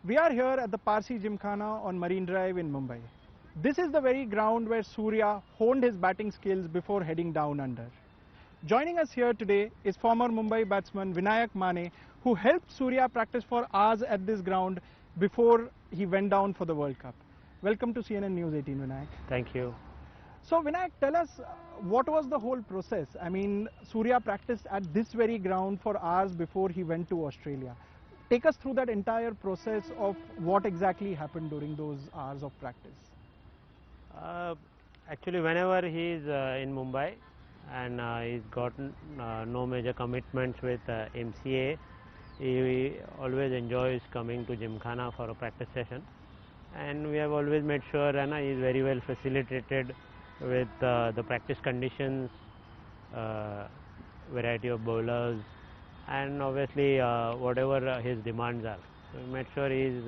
We are here at the Parsi Gymkhana on Marine Drive in Mumbai. This is the very ground where Surya honed his batting skills before heading down under. Joining us here today is former Mumbai batsman Vinayak Mane, who helped Surya practice for hours at this ground before he went down for the World Cup. Welcome to CNN News 18, Vinayak. Thank you. So Vinayak, tell us what was the whole process? I mean, Surya practiced at this very ground for hours before he went to Australia. Take us through that entire process of what exactly happened during those hours of practice. Actually, whenever he is in Mumbai and he's got no major commitments with MCA, he always enjoys coming to Gymkhana for a practice session. And we have always made sure he is very well facilitated with the practice conditions, variety of bowlers, and obviously whatever his demands are. So we made sure he is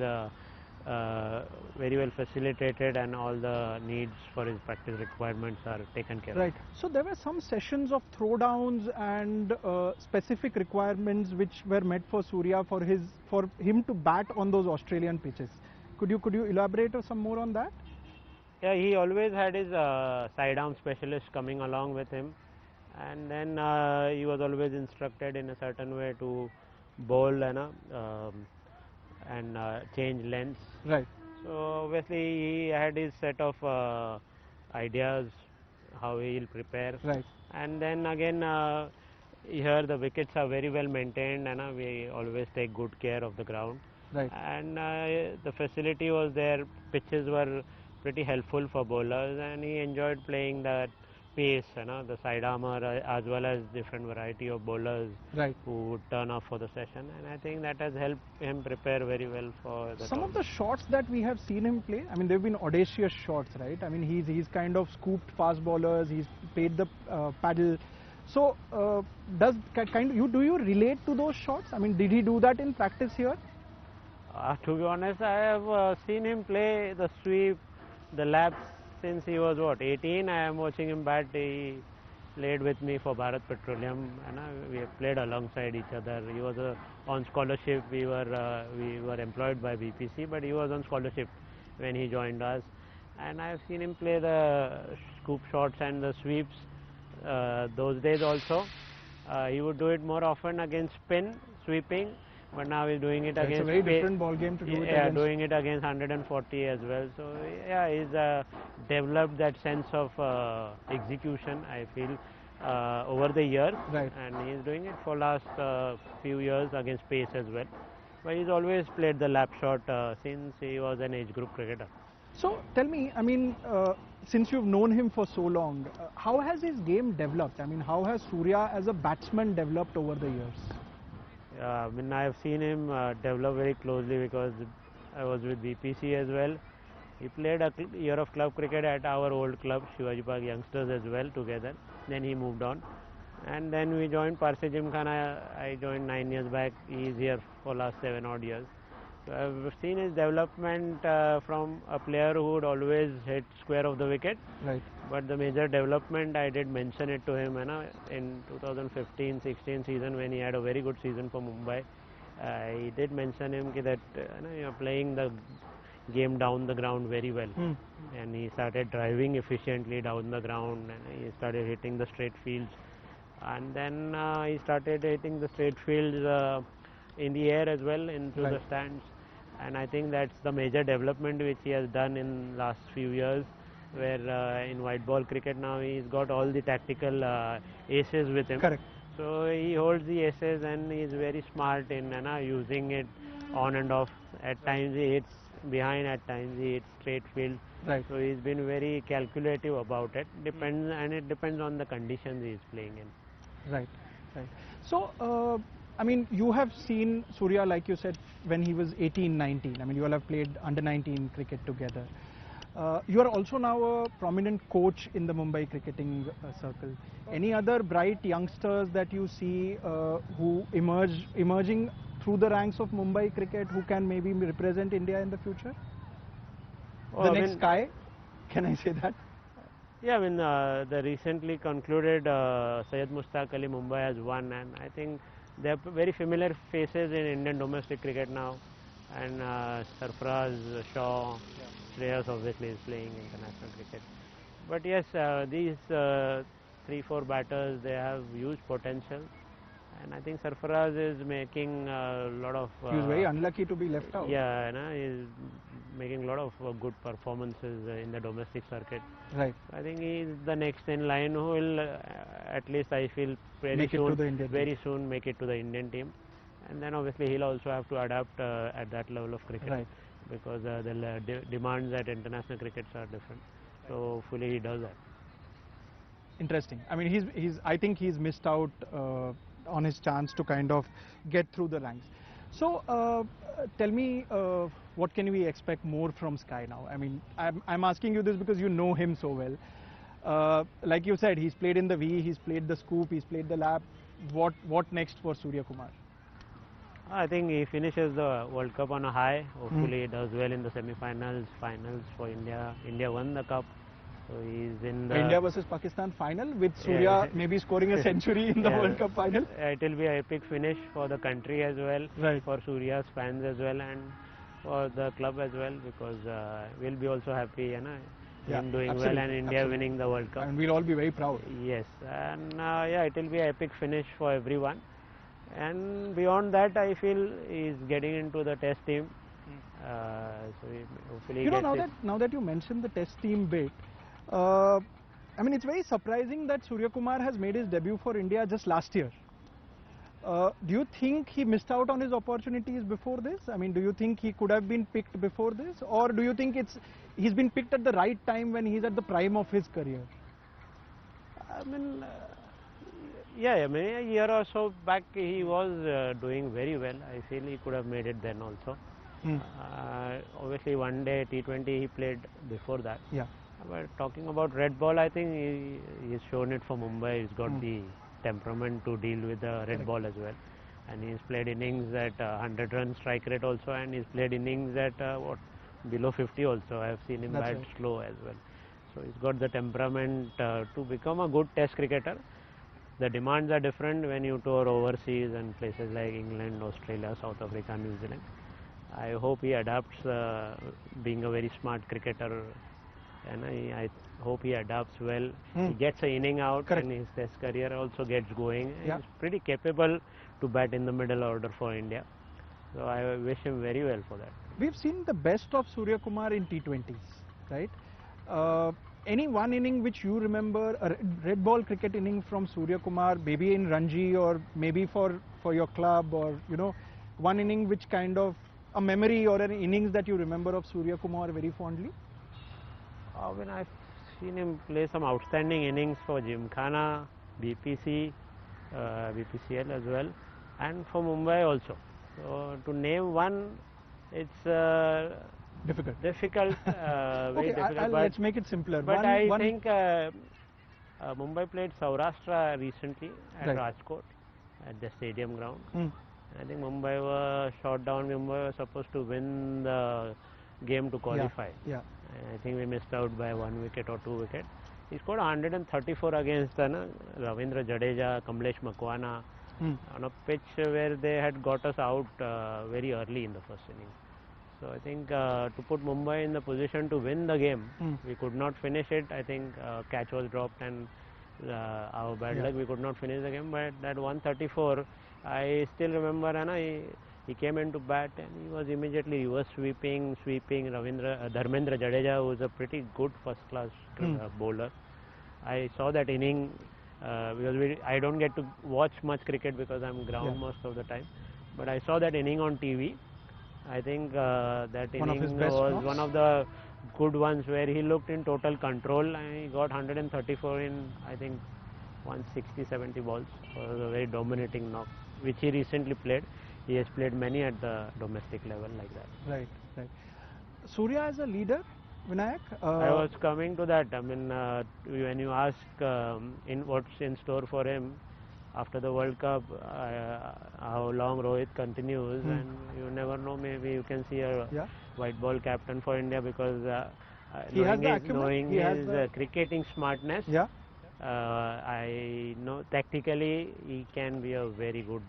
very well facilitated and all the needs for his practice requirements are taken care of. Right. So there were some sessions of throwdowns and specific requirements which were met for Surya for him to bat on those Australian pitches. Could you elaborate some more on that? Yeah, he always had his side-arm specialist coming along with him, and then he was always instructed in a certain way to bowl and change lengths. Right. So obviously he had his set of ideas how he will prepare. Right. And then again here the wickets are very well maintained and we always take good care of the ground. Right. And the facility was there, pitches were pretty helpful for bowlers, and he enjoyed playing that pace, the side armour as well as different variety of bowlers who would turn up for the session, and I think that has helped him prepare very well for the Some of the shots that we have seen him play, I mean, they've been audacious shots, right? I mean, he's kind of scooped fast bowlers, he's played the paddle. So, do you relate to those shots? I mean, did he do that in practice here? To be honest, I have seen him play the sweep, the laps since he was 18. I am watching him bat. He played with me for Bharat Petroleum, and we have played alongside each other. He was on scholarship. We were employed by BPC, but he was on scholarship when he joined us. And I have seen him play the scoop shots and the sweeps those days also. He would do it more often against spin, sweeping. But now he's doing it against. It's a very different ball game to do it against. Doing it against 140 as well. So yeah, he's developed that sense of execution, I feel, over the years. Right. And he's doing it for last few years against pace as well. But he's always played the lap shot since he was an age group cricketer. So tell me, I mean, since you've known him for so long, how has his game developed? I mean, how has Surya as a batsman developed over the years? I mean, I have seen him develop very closely because I was with BPC as well. He played a year of club cricket at our old club, Shivaji Park Youngsters as well together. Then he moved on. And then we joined Parsi Gymkhana. I joined 9 years back. He is here for last 7 odd years. So I've seen his development from a player who would always hit square of the wicket. Right. But the major development, I did mention it to him in 2015-16 season when he had a very good season for Mumbai. I did mention him that you're playing the game down the ground very well. And he started driving efficiently down the ground and he started hitting the straight fields. And then he started hitting the straight fields in the air as well into the stands. And I think that's the major development which he has done in last few years, where in white ball cricket now he's got all the tactical aces with him. Correct. So he holds the aces and he's very smart in using it on and off. At times he hits behind, at times he hits straight field. Right. So he's been very calculative about it. And it depends on the conditions he's playing in. Right. Right. So I mean, you have seen Surya, like you said, when he was 18, 19. I mean, you all have played under 19 cricket together. You are also now a prominent coach in the Mumbai cricketing circle. Any other bright youngsters that you see who emerging through the ranks of Mumbai cricket who can maybe represent India in the future? The next Sky, can I say that? Yeah, I mean, the recently concluded Syed Mushtaq Ali Mumbai has won, and I think they are very familiar faces in Indian domestic cricket now. and Sarfaraz, Shaw, Shreyas obviously is playing international cricket. But yes, these 3-4 batters, they have huge potential, and I think Sarfaraz is making a lot of He was very unlucky to be left out. yeah, he's making a lot of good performances in the domestic circuit. Right. I think he is the next in line who will, at least I feel, Make it to the Indian very team. soon make it to the Indian team, and then obviously he'll also have to adapt at that level of cricket, Right. because the demands at international crickets are different. So hopefully he does that. Interesting. I mean, I think he's missed out on his chance to kind of get through the ranks. So, tell me, what can we expect more from Sky now? I mean, I'm asking you this because you know him so well. Like you said, he's played in the V, he's played the scoop, he's played the lap. What next for Surya Kumar? I think he finishes the World Cup on a high. Hopefully he does well in the semi-finals, finals for India. India won the cup, so he's in the India versus Pakistan final with Surya maybe scoring a century in the World Cup final. It will be an epic finish for the country as well, Right. for Surya's fans as well, and for the club as well, because we'll be also happy, him doing well and India winning the World Cup. And we'll all be very proud. Yes, and yeah, it will be an epic finish for everyone. And beyond that, I feel he's getting into the Test team. So hopefully he gets now that you mentioned the Test team bit, I mean, it's very surprising that Surya Kumar has made his debut for India just last year. Do you think he missed out on his opportunities before this? I mean, do you think he could have been picked before this, or do you think he's been picked at the right time when he's at the prime of his career? I mean, yeah, I mean, a year or so back he was doing very well. I feel he could have made it then also. Obviously, one day T20 he played before that. Yeah. But talking about red ball, I think he's shown it for Mumbai. He's got the temperament to deal with the red ball as well. And he's played innings at 100-run strike rate also, and he's played innings at below 50 also. I have seen him bat slow as well. So he's got the temperament to become a good Test cricketer. The demands are different when you tour overseas and places like England, Australia, South Africa, New Zealand. I hope he adapts being a very smart cricketer, and I hope he adapts well. He gets an inning out, and his Test career also gets going. He's pretty capable to bat in the middle order for India. So I wish him very well for that. We've seen the best of Surya Kumar in T20s, right? Any one inning which you remember, a red ball cricket inning from Surya Kumar, maybe in Ranji or maybe for your club, or one inning which kind of a memory or an innings that you remember of Surya Kumar very fondly? When I've seen him play some outstanding innings for Gymkhana, BPC, BPCL as well, and for Mumbai also. So to name one, it's difficult. Very difficult. Let's make it simpler. But I think Mumbai played Saurashtra recently at Rajkot at the stadium ground. I think Mumbai was shot down. Mumbai was supposed to win the game to qualify. Yeah. I think we missed out by 1 wicket or 2 wickets. He scored 134 against Ravindra Jadeja, Kamlesh Makwana on a pitch where they had got us out very early in the first inning. So I think to put Mumbai in the position to win the game, we could not finish it. I think catch was dropped, and our bad luck, we could not finish the game. But that 134, I still remember, he came into bat and he was immediately reverse sweeping Dharmendra Jadeja, who is a pretty good first-class bowler. I saw that inning because I don't get to watch much cricket because I'm ground most of the time. But I saw that inning on TV. I think that inning was one of the good ones where he looked in total control, and he got 134 in, I think, 160-70 balls. So it was a very dominating knock, which he recently played. He has played many at the domestic level like that. Right. Surya as a leader, Vinayak? I was coming to that. I mean, when you ask in what's in store for him after the World Cup, how long Rohit continues, and you never know, maybe you can see a white ball captain for India, because knowing his cricketing smartness, I know tactically he can be a very good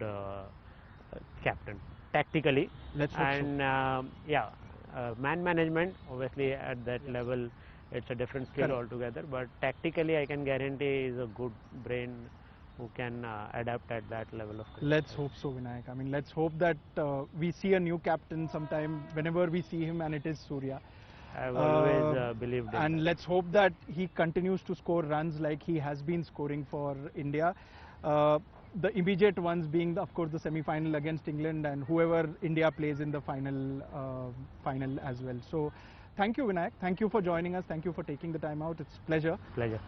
captain. tactically. Let's hope so. And yeah, man management obviously at that level it's a different skill Correct. altogether, but tactically I can guarantee is a good brain who can adapt at that level of cricket. Let's hope so, Vinayak. I mean, let's hope that we see a new captain sometime whenever we see him, and it is Surya. I've always believed in And that. let's hope that he continues to score runs like he has been scoring for India. The immediate ones being, of course, the semi-final against England and whoever India plays in the final as well. So, thank you, Vinayak. Thank you for joining us. Thank you for taking the time out. It's a pleasure. Pleasure.